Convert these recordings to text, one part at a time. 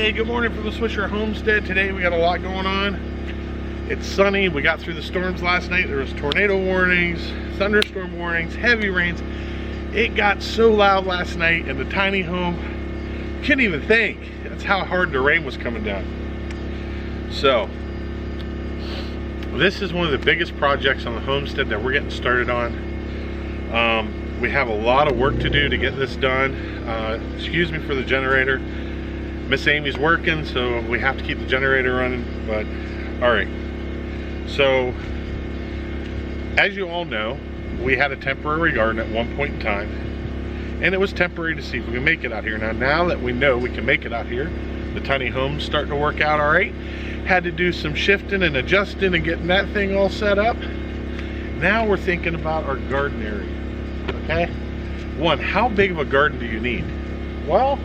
Hey, good morning from the Swisher Homestead. Today we got a lot going on. It's sunny. We got through the storms last night. There was tornado warnings, thunderstorm warnings, heavy rains. It got so loud last night in the tiny home, couldn't even think. That's how hard the rain was coming down. So, this is one of the biggest projects on the homestead that we're getting started on. We have a lot of work to do to get this done. Excuse me for the generator. Miss Amy's working, so we have to keep the generator running, but all right. So, as you all know, we had a temporary garden at one point in time, and it was temporary to see if we can make it out here. Now that we know we can make it out here, the tiny home's starting to work out all right. Had to do some shifting and adjusting and getting that thing all set up. Now we're thinking about our garden area, okay? One, how big of a garden do you need? Well,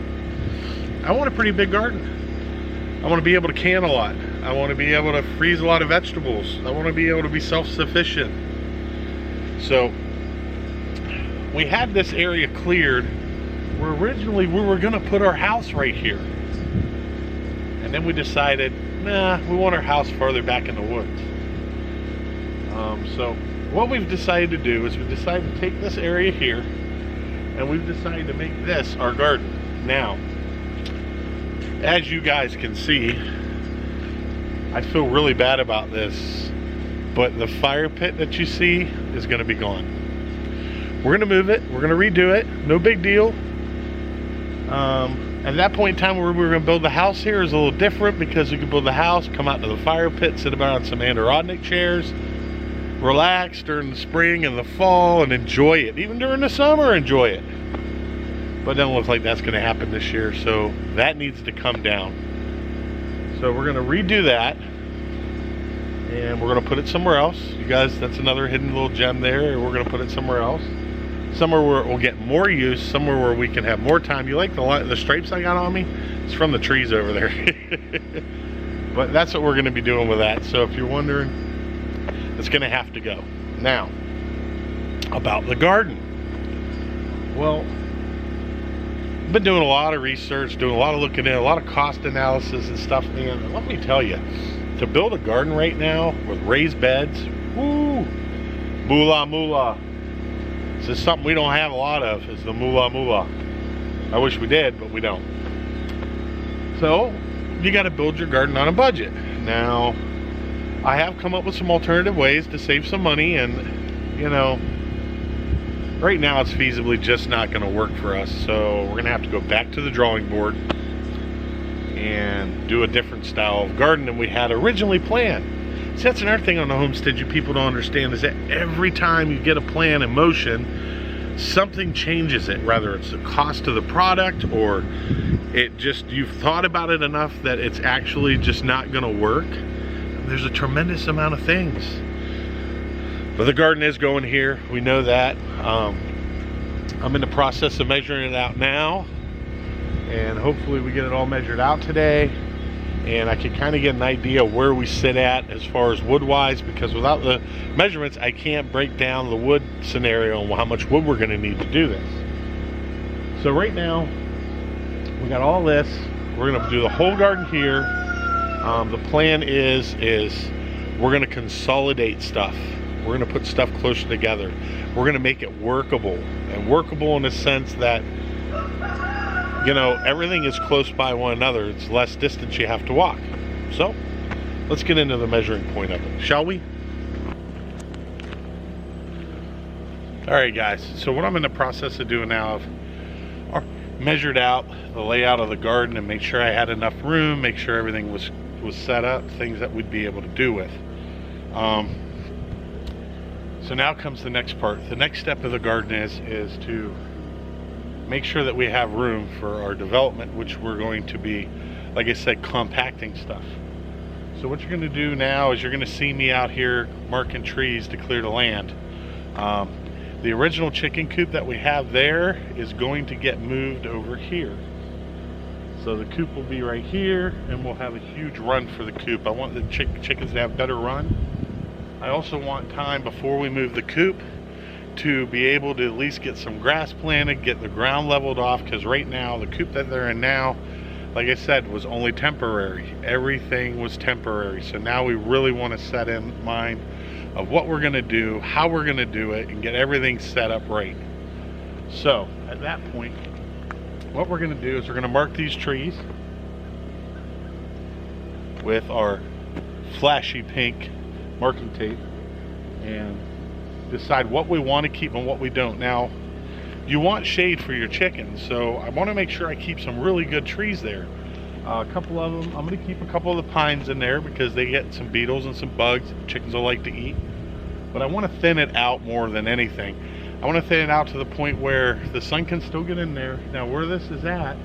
I want a pretty big garden. I want to be able to can a lot. I want to be able to freeze a lot of vegetables. I want to be able to be self-sufficient. So we had this area cleared where originally we were going to put our house right here. And then we decided, nah, we want our house farther back in the woods. So what we've decided to do is we've decided to take this area here and we've decided to make this our garden. Now, as you guys can see, I feel really bad about this, but the fire pit that you see is going to be gone. We're going to move it. We're going to redo it. No big deal. At that point in time where we were going to build the house here is a little different because you can build the house, come out to the fire pit, sit about on some Adirondack chairs, relax during the spring and the fall and enjoy it. Even during the summer, enjoy it. But it doesn't look like that's going to happen this year, so that needs to come down. So we're going to redo that, and we're going to put it somewhere else. You guys, that's another hidden little gem there. We're going to put it somewhere else. Somewhere where it will get more use, somewhere where we can have more time. You like the stripes I got on me? It's from the trees over there. But that's what we're going to be doing with that. So if you're wondering, it's going to have to go. Now, about the garden. Well, I've been doing a lot of research, doing a lot of looking at a lot of cost analysis and stuff, and let me tell you, to build a garden right now with raised beds, woo, moolah moolah. This is something we don't have a lot of, is the moolah moolah. I wish we did, but we don't. So, you got to build your garden on a budget. Now, I have come up with some alternative ways to save some money, and you know, right now it's feasibly just not going to work for us, so we're going to have to go back to the drawing board and do a different style of garden than we had originally planned. See, that's another thing on the homestead you people don't understand, is that every time you get a plan in motion, something changes it, whether it's the cost of the product or it just, you've thought about it enough that it's actually just not going to work. There's a tremendous amount of things. But the garden is going here, we know that. I'm in the process of measuring it out now, and hopefully we get it all measured out today, and I can kind of get an idea where we sit at as far as wood wise, because without the measurements I can't break down the wood scenario and how much wood we're going to need to do this. So right now we got all this. We're going to do the whole garden here. The plan is we're going to consolidate stuff. We're going to put stuff closer together. We're going to make it workable, and workable in the sense that, you know, everything is close by one another. It's less distance you have to walk. So let's get into the measuring point of it, shall we? All right, guys. So what I'm in the process of doing now, I've measured out the layout of the garden and make sure I had enough room, make sure everything was set up, things that we'd be able to do with. So now comes the next part. The next step of the garden is to make sure that we have room for our development, which we're going to be, like I said, compacting stuff. So what you're going to do now is you're going to see me out here marking trees to clear the land. The original chicken coop that we have there is going to get moved over here. So the coop will be right here, and we'll have a huge run for the coop. I want the chickens to have better run. I also want time before we move the coop to be able to at least get some grass planted, get the ground leveled off, because right now the coop that they're in now, like I said, was only temporary. Everything was temporary. So now we really want to set in mind of what we're going to do, how we're going to do it, and get everything set up right. So at that point, what we're going to do is we're going to mark these trees with our flashy pink marking tape and decide what we want to keep and what we don't. Now, you want shade for your chickens, so I want to make sure I keep some really good trees there. A couple of them, I'm going to keep a couple of the pines in there because they get some beetles and some bugs that chickens will like to eat. But I want to thin it out more than anything. I want to thin it out to the point where the sun can still get in there. Now where this is at,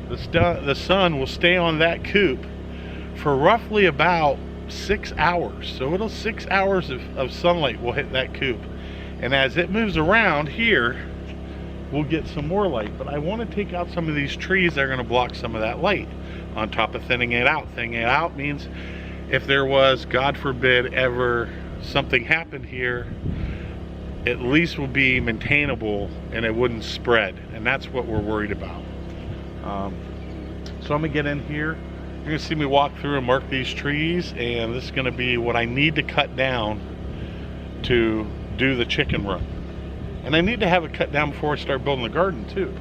the sun will stay on that coop for roughly about 6 hours. So 6 hours of sunlight will hit that coop. And as it moves around here, we'll get some more light. But I want to take out some of these trees that are going to block some of that light on top of thinning it out. Thinning it out means if there was, God forbid, ever something happened here, at least will be maintainable and it wouldn't spread. And that's what we're worried about. So I'm gonna get in here. You're gonna see me walk through and mark these trees, and this is gonna be what I need to cut down to do the chicken run. And I need to have it cut down before I start building the garden too.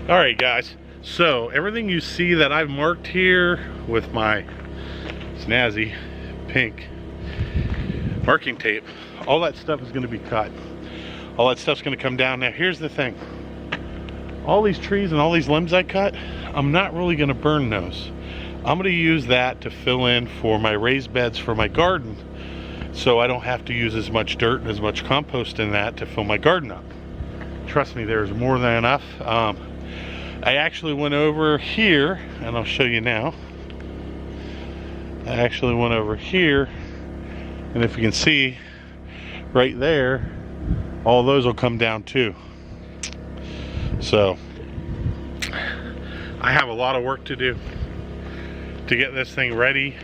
Alright guys, so everything you see that I've marked here with my snazzy pink marking tape, all that stuff is going to be cut. All that stuff's going to come down. Now here's the thing, all these trees and all these limbs I cut, I'm not really going to burn those. I'm going to use that to fill in for my raised beds for my garden, so I don't have to use as much dirt and as much compost in that to fill my garden up. Trust me, there's more than enough. I actually went over here, and I'll show you now. I actually went over here, and if you can see right there, all those will come down too. So I have a lot of work to do to get this thing ready.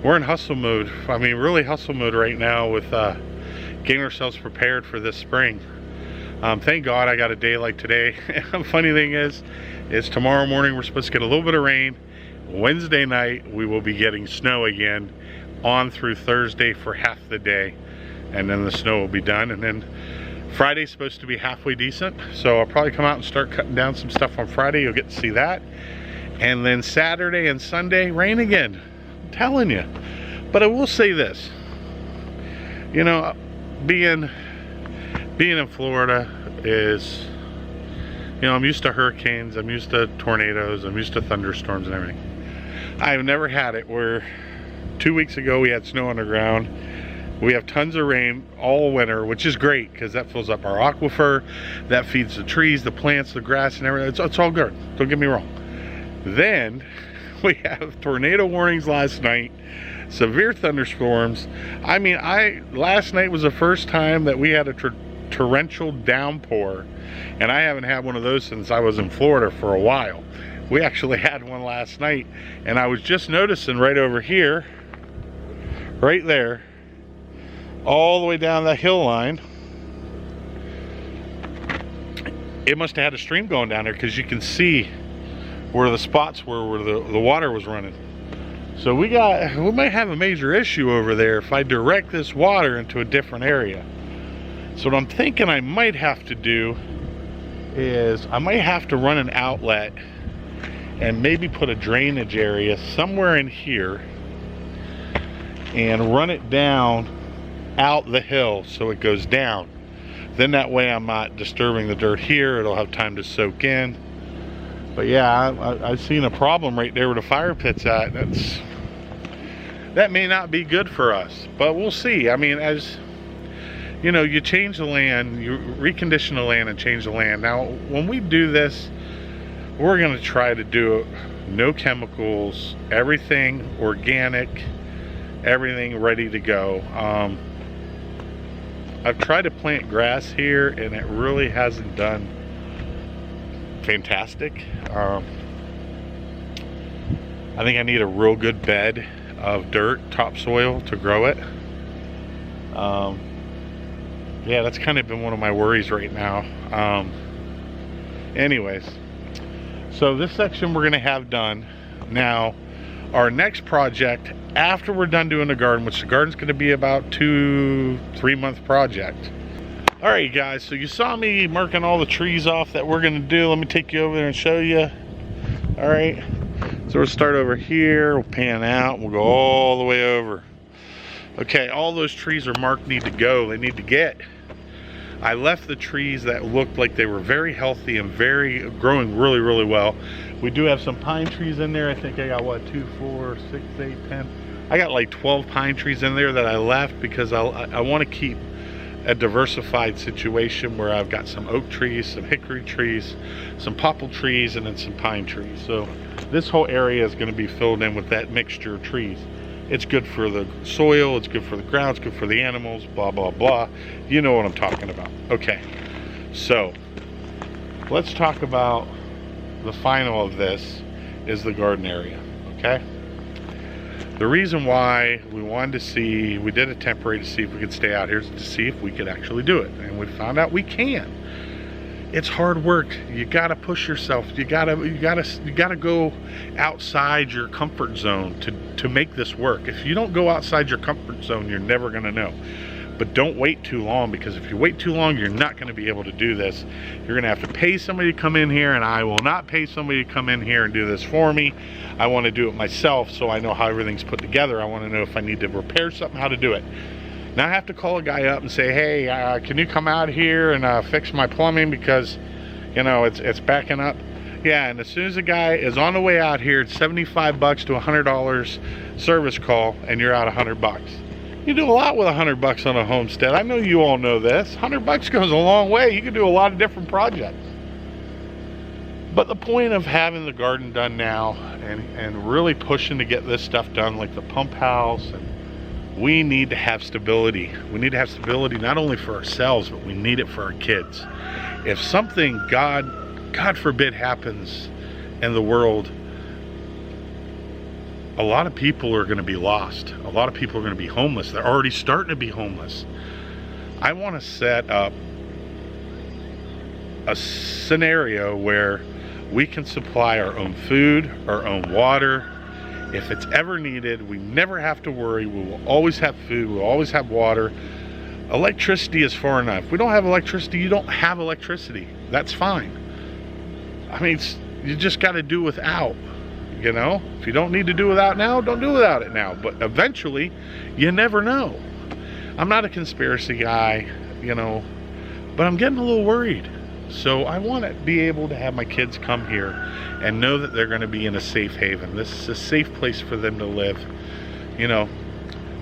We're in hustle mode. I mean, really hustle mode right now with getting ourselves prepared for this spring. Thank God I got a day like today. Funny thing is tomorrow morning we're supposed to get a little bit of rain. Wednesday night we will be getting snow again on through Thursday for half the day, and then the snow will be done. And then Friday's supposed to be halfway decent, so I'll probably come out and start cutting down some stuff on Friday. You'll get to see that. And then Saturday and Sunday, rain again. I'm telling you. But I will say this, you know, being in Florida is, you know, I'm used to hurricanes, I'm used to tornadoes, I'm used to thunderstorms and everything. I've never had it where 2 weeks ago we had snow on the ground. We have tons of rain all winter, which is great because that fills up our aquifer, that feeds the trees, the plants, the grass and everything. It's all good, don't get me wrong. Then we have tornado warnings last night, severe thunderstorms. I mean, last night was the first time that we had a torrential downpour, and I haven't had one of those since I was in Florida for a while. We actually had one last night, and I was just noticing right over here, right there, all the way down that hill line, it must have had a stream going down there, because you can see where the spots were where the water was running. So we might have a major issue over there if I direct this water into a different area. So what I'm thinking I might have to do is I might have to run an outlet and maybe put a drainage area somewhere in here and run it down out the hill so it goes down. Then that way I'm not disturbing the dirt here. It'll have time to soak in. But yeah, I've seen a problem right there where the fire pit's at. That may not be good for us, but we'll see. I mean, as you know, you change the land, you recondition the land and change the land. Now, when we do this, we're gonna try to do no chemicals, everything organic, everything ready to go. I've tried to plant grass here and it really hasn't done fantastic. I think I need a real good bed of dirt, topsoil to grow it. Yeah, that's kind of been one of my worries right now. Anyways, so this section we're gonna have done. Now, our next project, after we're done doing the garden, which the garden's gonna be about 2-3 month project. All right, guys, so you saw me marking all the trees off that we're gonna do. Let me take you over there and show you. All right, so we'll start over here, we'll pan out, we'll go all the way over. Okay, all those trees are marked need to go, they need to get. I left the trees that looked like they were very healthy and growing really, really well. We do have some pine trees in there. I think I got, what, 2, 4, 6, 8, 10. I got like 12 pine trees in there that I left because I want to keep a diversified situation where I've got some oak trees, some hickory trees, some popple trees, and then some pine trees. So this whole area is going to be filled in with that mixture of trees. It's good for the soil, it's good for the ground, it's good for the animals, blah, blah, blah. You know what I'm talking about. Okay, so let's talk about the final of this is the garden area, okay? The reason why we wanted to see, we did a temporary to see if we could stay out here to see if we could actually do it. And we found out we can. It's hard work. You gotta push yourself. You gotta go outside your comfort zone to make this work. If you don't go outside your comfort zone, you're never gonna know. But don't wait too long, because if you wait too long, you're not gonna be able to do this. You're gonna have to pay somebody to come in here, and I will not pay somebody to come in here and do this for me. I wanna do it myself so I know how everything's put together. I wanna know if I need to repair something, how to do it. Now I have to call a guy up and say, hey, can you come out here and fix my plumbing because, you know, it's backing up. Yeah, and as soon as the guy is on the way out here, it's $75 to $100 service call, and you're out $100. You do a lot with $100 on a homestead. I know you all know this. $100 goes a long way. You can do a lot of different projects. But the point of having the garden done now and really pushing to get this stuff done, like the pump house, and we need to have stability. We need to have stability not only for ourselves, but we need it for our kids. If something, God forbid, happens in the world, a lot of people are going to be lost. A lot of people are going to be homeless. They're already starting to be homeless. I want to set up a scenario where we can supply our own food, our own water. If it's ever needed, we never have to worry. We will always have food, we'll always have water. Electricity is far enough. If we don't have electricity, you don't have electricity. That's fine. I mean, you just got to do without, you know? If you don't need to do without now, don't do without it now. But eventually, you never know. I'm not a conspiracy guy, you know, but I'm getting a little worried. So I want to be able to have my kids come here and know that they're going to be in a safe haven. This is a safe place for them to live. You know,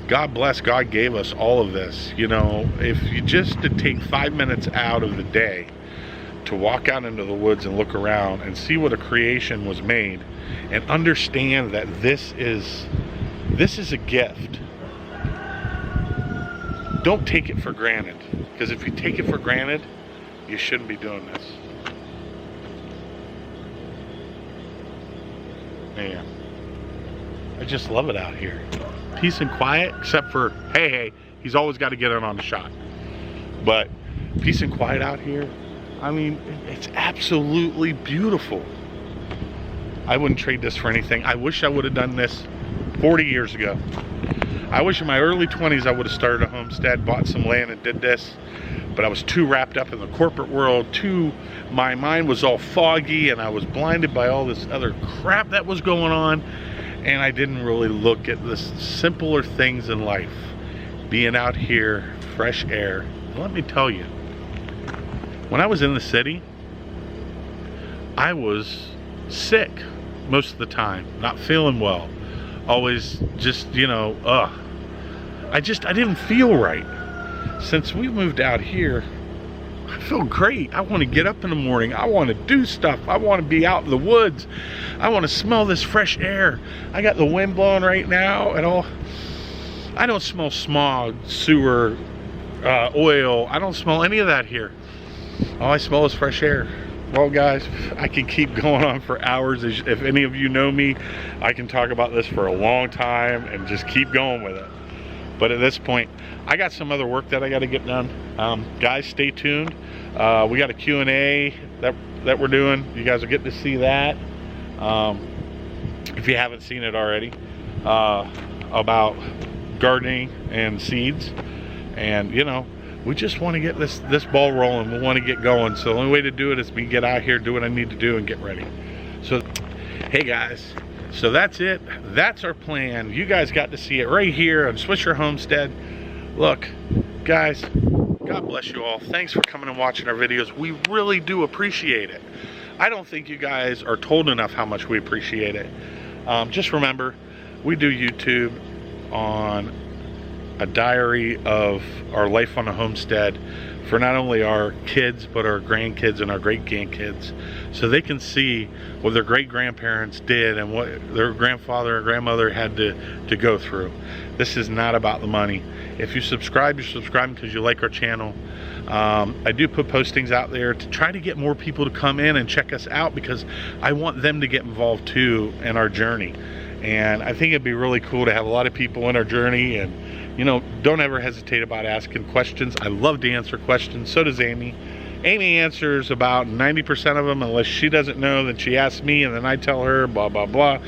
God bless, God gave us all of this. You know, if you just to take 5 minutes out of the day to walk out into the woods and look around and see what a creation was made and understand that this is a gift. Don't take it for granted, because if you take it for granted, you shouldn't be doing this. Man, I just love it out here. Peace and quiet, except for, hey, he's always got to get in on the shot. But peace and quiet out here, I mean, it's absolutely beautiful. I wouldn't trade this for anything. I wish I would have done this 40 years ago. I wish in my early 20s I would have started a homestead, bought some land and did this. but I was too wrapped up in the corporate world, my mind was all foggy, and I was blinded by all this other crap that was going on, and I didn't really look at the simpler things in life. Being out here, fresh air. And let me tell you, when I was in the city, I was sick most of the time, not feeling well, always just, you know, I didn't feel right. Since we moved out here, I feel great. I want to get up in the morning. I want to do stuff. I want to be out in the woods. I want to smell this fresh air. I got the wind blowing right now and all. I don't smell smog, sewer, oil. I don't smell any of that here. All I smell is fresh air. Well, guys, I can keep going on for hours. If any of you know me, I can talk about this for a long time and just keep going with it. But at this point, I got some other work that I got to get done. Guys, stay tuned. We got a Q&A that we're doing. You guys will get to see that if you haven't seen it already, about gardening and seeds. And you know, we just want to get this ball rolling. We want to get going. So the only way to do it is me get out here, do what I need to do, and get ready. So, hey guys. So that's it. That's our plan. You guys got to see it right here on Swisher Homestead. Look, guys, God bless you all. Thanks for coming and watching our videos. We really do appreciate it. I don't think you guys are told enough how much we appreciate it. Just remember, we do YouTube on a diary of our life on the homestead for not only our kids, but our grandkids and our great-grandkids, so they can see what their great-grandparents did and what their grandfather or grandmother had to go through. This is not about the money. If you subscribe, you're subscribing because you like our channel. I do put postings out there to try to get more people to come in and check us out, because I want them to get involved too in our journey. And I think it'd be really cool to have a lot of people in our journey. And you know, don't ever hesitate about asking questions. I love to answer questions. So does Amy. Amy answers about 90% of them. Unless she doesn't know, then she asks me, and then I tell her, blah, blah, blah.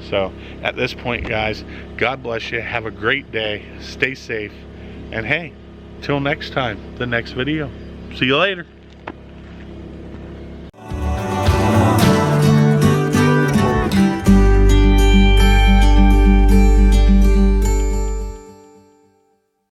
So at this point, guys, God bless you. Have a great day. Stay safe. And hey, till next time, the next video. See you later.